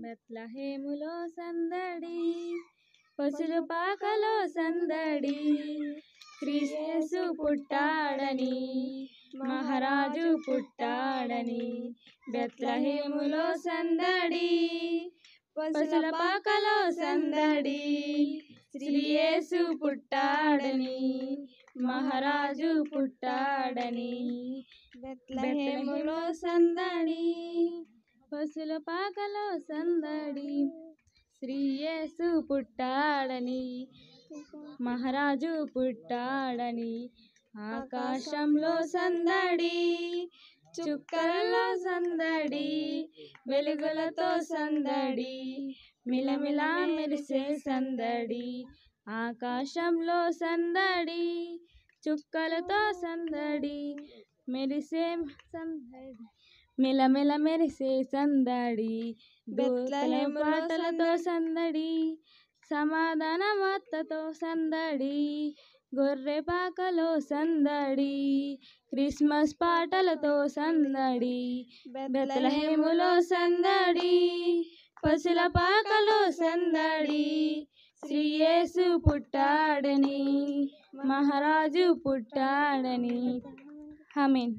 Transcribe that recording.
బెత్లహేములో సందడి, పసులు పాకలో సందడి, క్రీస్తు పుట్టాడని, మహారాజు పుట్టాడని. బెత్లహేములో సందడి, పసుల పాకలో సందడి, యేసు పుట్టాడని, మహారాజు పుట్టాడని. బెత్లహేములో సందడి, పసుల పాకలో సందడి, యేసు పుట్టాడని, మహారాజు పుట్టాడని. ఆకాశంలో సందడి, చుక్కలలో సందడి, వెలుగులతో సందడి, మిలమిలా మెరిసే సందడి. ఆకాశంలో సందడి, చుక్కలతో సందడి, మెరిసే సందడి, మిలమిల మెరిసే సందడి. బెత్లెహేము పాటలతో సందడి, సమాధాన వార్తతో సందడి, గొర్రె పాకలో సందడి, క్రిస్మస్ పాటలతో సందడి. బెత్లెహేములో సందడి, పసుల పాకలో సందడి, యేసు పుట్టాడని, మహారాజు పుట్టాడని. ఆమేన్.